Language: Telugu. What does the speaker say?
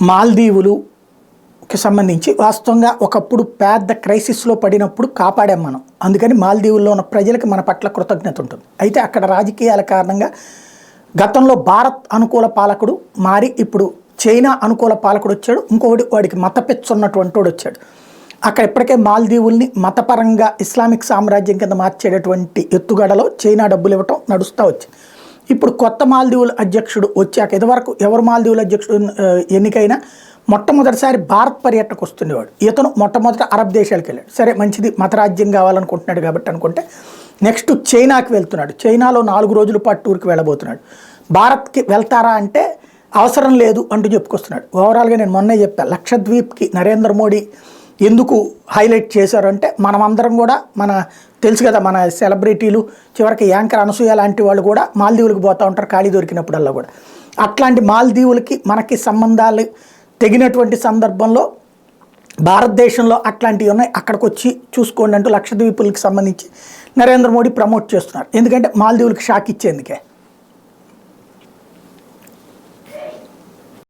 మాల్దీవులుకి సంబంధించి వాస్తవంగా ఒకప్పుడు పెద్ద క్రైసిస్లో పడినప్పుడు కాపాడాం మనం. అందుకని మాల్దీవుల్లో ఉన్న ప్రజలకు మన పట్ల కృతజ్ఞత ఉంటుంది. అయితే అక్కడ రాజకీయాల కారణంగా గతంలో భారత్ అనుకూల పాలకుడు మారి ఇప్పుడు చైనా అనుకూల పాలకుడు వచ్చాడు. ఇంకొకటి వాడికి మతపెచ్చు ఉన్నటువంటి వాడు వచ్చాడు. అక్కడ ఇప్పటికే మాల్దీవుల్ని మతపరంగా ఇస్లామిక్ సామ్రాజ్యం కింద మార్చేటటువంటి ఎత్తుగడలో చైనా డబ్బులు ఇవ్వటం నడుస్తూ వచ్చింది. ఇప్పుడు కొత్త మాల్దీవుల అధ్యక్షుడు వచ్చాక ఇదివరకు ఎవరు మాల్దీవుల అధ్యక్షుడు ఎన్నికైనా మొట్టమొదటిసారి భారత్ పర్యటనకు వస్తుండేవాడు. ఇతను మొట్టమొదట అరబ్ దేశాలకు వెళ్ళాడు. సరే మంచిది, మతరాజ్యం కావాలనుకుంటున్నాడు కాబట్టి అనుకుంటే నెక్స్ట్ చైనాకి వెళ్తున్నాడు. చైనాలో 4 రోజుల పాటు టూర్కి వెళ్ళబోతున్నాడు. భారత్కి వెళ్తారా అంటే అవసరం లేదు అంటూ చెప్పుకొస్తున్నాడు. ఓవరాల్గా నేను మొన్నే చెప్పాను, లక్షద్వీప్కి నరేంద్ర మోడీ ఎందుకు హైలైట్ చేశారు అంటే మనమందరం కూడా తెలుసు కదా, మన సెలబ్రిటీలు చివరికి యాంకర్ అనసూయ లాంటి వాళ్ళు కూడా మాల్దీవులకు పోతూ ఉంటారు ఖాళీ దొరికినప్పుడల్లా కూడా. అట్లాంటి మాల్దీవులకి మనకి సంబంధాలు తెగినటువంటి సందర్భంలో భారతదేశంలో అట్లాంటివి ఉన్నాయి, అక్కడికి వచ్చి చూసుకోండి అంటూ లక్షద్వీపులకి సంబంధించి నరేంద్ర మోడీ ప్రమోట్ చేస్తున్నారు. ఎందుకంటే మాల్దీవులకి షాక్ ఇచ్చేందుకే.